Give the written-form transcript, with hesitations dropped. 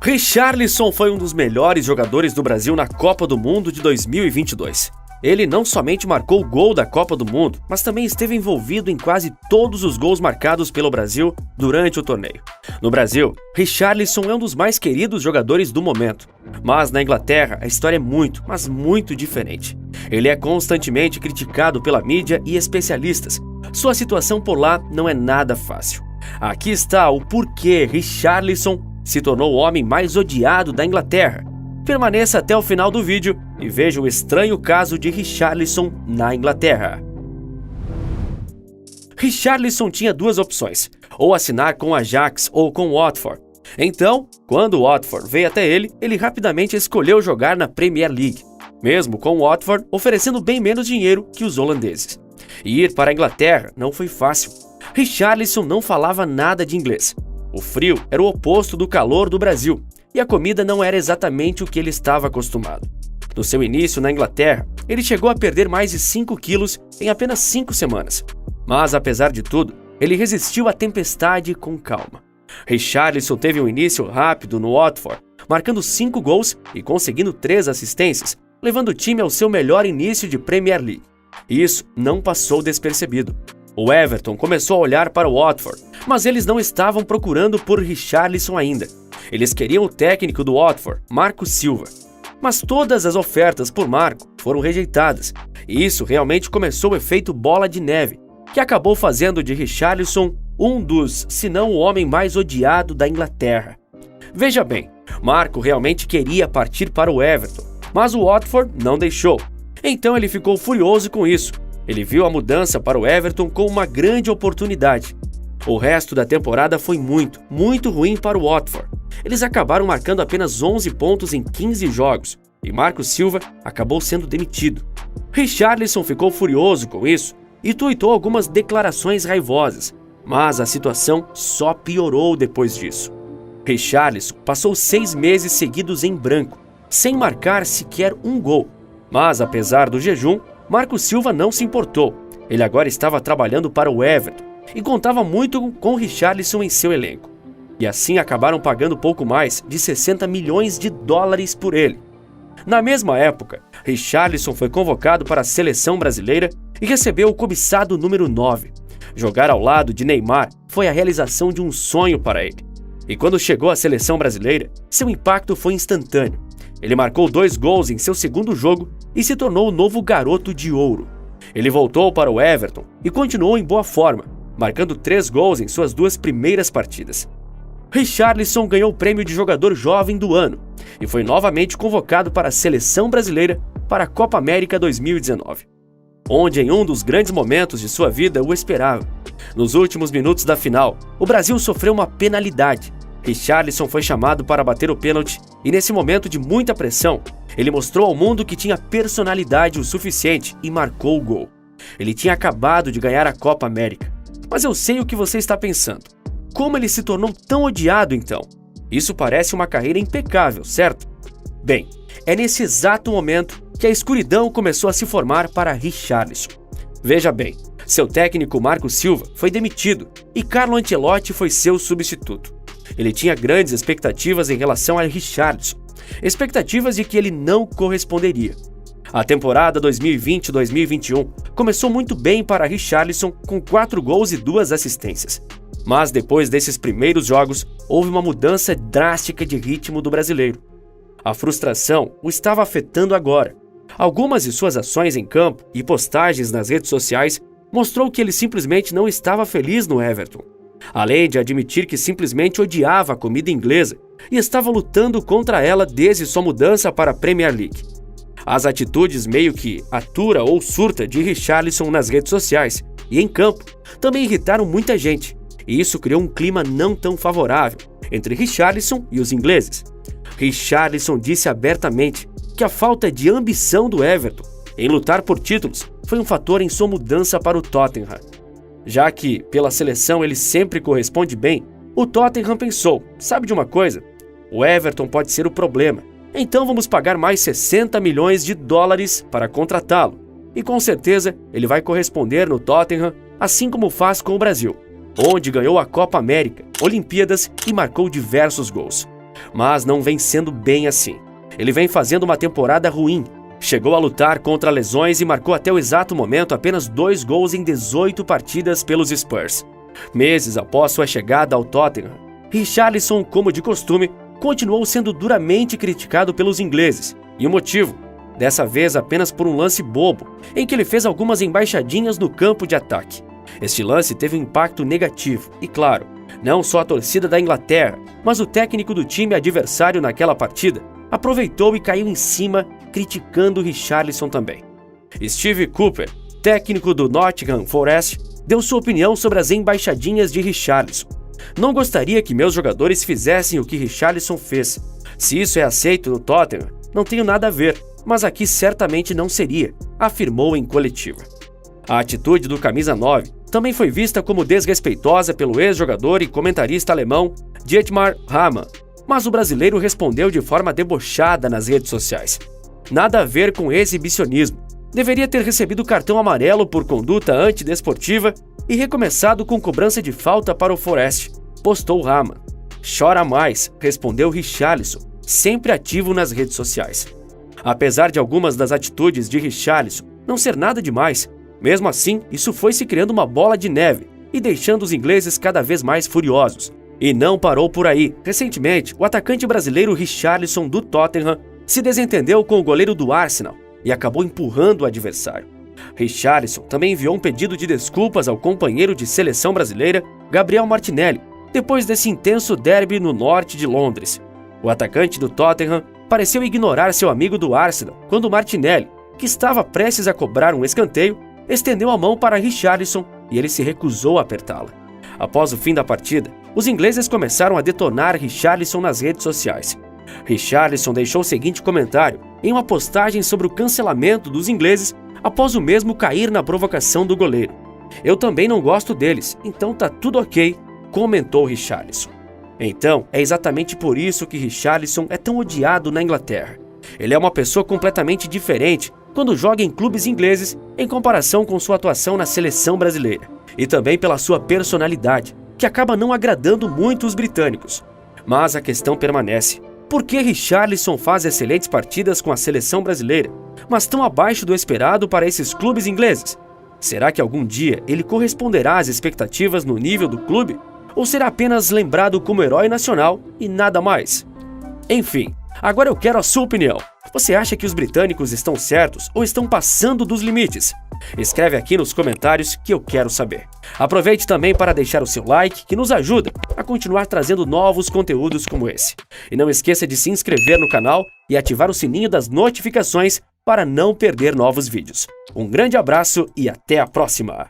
Richarlison foi um dos melhores jogadores do Brasil na Copa do Mundo de 2022. Ele não somente marcou o gol da Copa do Mundo, mas também esteve envolvido em quase todos os gols marcados pelo Brasil durante o torneio. No Brasil, Richarlison é um dos mais queridos jogadores do momento. Mas na Inglaterra, a história é muito, mas muito diferente. Ele é constantemente criticado pela mídia e especialistas. Sua situação por lá não é nada fácil. Aqui está o porquê Richarlison se tornou o homem mais odiado da Inglaterra. Permaneça até o final do vídeo e veja o estranho caso de Richarlison na Inglaterra. Richarlison tinha duas opções, ou assinar com o Ajax ou com o Watford. Então, quando o Watford veio até ele, ele rapidamente escolheu jogar na Premier League, mesmo com o Watford oferecendo bem menos dinheiro que os holandeses. E ir para a Inglaterra não foi fácil. Richarlison não falava nada de inglês. O frio era o oposto do calor do Brasil, e a comida não era exatamente o que ele estava acostumado. No seu início na Inglaterra, ele chegou a perder mais de 5 quilos em apenas 5 semanas. Mas, apesar de tudo, ele resistiu à tempestade com calma. Richarlison teve um início rápido no Watford, marcando 5 gols e conseguindo 3 assistências, levando o time ao seu melhor início de Premier League. E isso não passou despercebido. O Everton começou a olhar para o Watford, mas eles não estavam procurando por Richarlison ainda. Eles queriam o técnico do Watford, Marco Silva. Mas todas as ofertas por Marco foram rejeitadas, e isso realmente começou o efeito bola de neve, que acabou fazendo de Richarlison um dos, se não o homem mais odiado da Inglaterra. Veja bem, Marco realmente queria partir para o Everton, mas o Watford não deixou. Então ele ficou furioso com isso. Ele viu a mudança para o Everton como uma grande oportunidade. O resto da temporada foi muito, muito ruim para o Watford. Eles acabaram marcando apenas 11 pontos em 15 jogos, e Marco Silva acabou sendo demitido. Richarlison ficou furioso com isso e tuitou algumas declarações raivosas, mas a situação só piorou depois disso. Richarlison passou 6 meses seguidos em branco, sem marcar sequer um gol. Mas apesar do jejum, Marco Silva não se importou. Ele agora estava trabalhando para o Everton e contava muito com Richarlison em seu elenco. E assim acabaram pagando pouco mais de 60 milhões de dólares por ele. Na mesma época, Richarlison foi convocado para a seleção brasileira e recebeu o cobiçado número 9. Jogar ao lado de Neymar foi a realização de um sonho para ele. E quando chegou à seleção brasileira, seu impacto foi instantâneo. Ele marcou 2 gols em seu segundo jogo e se tornou o novo garoto de ouro. Ele voltou para o Everton e continuou em boa forma, marcando 3 gols em suas 2 primeiras partidas. Richarlison ganhou o prêmio de jogador jovem do ano e foi novamente convocado para a seleção brasileira para a Copa América 2019, onde em um dos grandes momentos de sua vida o esperava. Nos últimos minutos da final, o Brasil sofreu uma penalidade. Richarlison foi chamado para bater o pênalti e nesse momento de muita pressão, ele mostrou ao mundo que tinha personalidade o suficiente e marcou o gol. Ele tinha acabado de ganhar a Copa América. Mas eu sei o que você está pensando. Como ele se tornou tão odiado então? Isso parece uma carreira impecável, certo? Bem, é nesse exato momento que a escuridão começou a se formar para Richarlison. Veja bem, seu técnico Marco Silva foi demitido e Carlo Ancelotti foi seu substituto. Ele tinha grandes expectativas em relação a Richarlison, expectativas de que ele não corresponderia. A temporada 2020-2021 começou muito bem para Richarlison com 4 gols e 2 assistências. Mas depois desses primeiros jogos, houve uma mudança drástica de ritmo do brasileiro. A frustração o estava afetando agora. Algumas de suas ações em campo e postagens nas redes sociais mostrou que ele simplesmente não estava feliz no Everton. Além de admitir que simplesmente odiava a comida inglesa e estava lutando contra ela desde sua mudança para a Premier League. As atitudes meio que atura ou surta de Richarlison nas redes sociais e em campo também irritaram muita gente, e isso criou um clima não tão favorável entre Richarlison e os ingleses. Richarlison disse abertamente que a falta de ambição do Everton em lutar por títulos foi um fator em sua mudança para o Tottenham. Já que, pela seleção, ele sempre corresponde bem, o Tottenham pensou, sabe de uma coisa? O Everton pode ser o problema, então vamos pagar mais 60 milhões de dólares para contratá-lo. E com certeza ele vai corresponder no Tottenham, assim como faz com o Brasil, onde ganhou a Copa América, Olimpíadas e marcou diversos gols. Mas não vem sendo bem assim. Ele vem fazendo uma temporada ruim. Chegou a lutar contra lesões e marcou até o exato momento apenas 2 gols em 18 partidas pelos Spurs. Meses após sua chegada ao Tottenham, Richarlison, como de costume, continuou sendo duramente criticado pelos ingleses. E o motivo? Dessa vez apenas por um lance bobo, em que ele fez algumas embaixadinhas no campo de ataque. Este lance teve um impacto negativo e, claro, não só a torcida da Inglaterra, mas o técnico do time adversário naquela partida aproveitou e caiu em cima, criticando Richarlison também. Steve Cooper, técnico do Nottingham Forest, deu sua opinião sobre as embaixadinhas de Richarlison. Não gostaria que meus jogadores fizessem o que Richarlison fez. Se isso é aceito no Tottenham, não tenho nada a ver, mas aqui certamente não seria, afirmou em coletiva. A atitude do camisa 9 também foi vista como desrespeitosa pelo ex-jogador e comentarista alemão Dietmar Hamann, mas o brasileiro respondeu de forma debochada nas redes sociais. Nada a ver com exibicionismo. Deveria ter recebido cartão amarelo por conduta antidesportiva e recomeçado com cobrança de falta para o Forest, postou Hamann. Chora mais, respondeu Richarlison, sempre ativo nas redes sociais. Apesar de algumas das atitudes de Richarlison não ser nada demais, mesmo assim, isso foi se criando uma bola de neve e deixando os ingleses cada vez mais furiosos. E não parou por aí. Recentemente, o atacante brasileiro Richarlison do Tottenham se desentendeu com o goleiro do Arsenal e acabou empurrando o adversário. Richarlison também enviou um pedido de desculpas ao companheiro de seleção brasileira, Gabriel Martinelli, depois desse intenso derby no norte de Londres. O atacante do Tottenham pareceu ignorar seu amigo do Arsenal quando Martinelli, que estava prestes a cobrar um escanteio, estendeu a mão para Richarlison e ele se recusou a apertá-la. Após o fim da partida, os ingleses começaram a detonar Richarlison nas redes sociais. Richarlison deixou o seguinte comentário em uma postagem sobre o cancelamento dos ingleses após o mesmo cair na provocação do goleiro. "Eu também não gosto deles, então tá tudo ok", comentou Richarlison. Então, é exatamente por isso que Richarlison é tão odiado na Inglaterra. Ele é uma pessoa completamente diferente quando joga em clubes ingleses em comparação com sua atuação na seleção brasileira, e também pela sua personalidade, que acaba não agradando muito os britânicos. Mas a questão permanece. Por que Richarlison faz excelentes partidas com a seleção brasileira, mas tão abaixo do esperado para esses clubes ingleses? Será que algum dia ele corresponderá às expectativas no nível do clube? Ou será apenas lembrado como herói nacional e nada mais? Enfim, agora eu quero a sua opinião. Você acha que os britânicos estão certos ou estão passando dos limites? Escreve aqui nos comentários que eu quero saber. Aproveite também para deixar o seu like, que nos ajuda a continuar trazendo novos conteúdos como esse. E não esqueça de se inscrever no canal e ativar o sininho das notificações para não perder novos vídeos. Um grande abraço e até a próxima!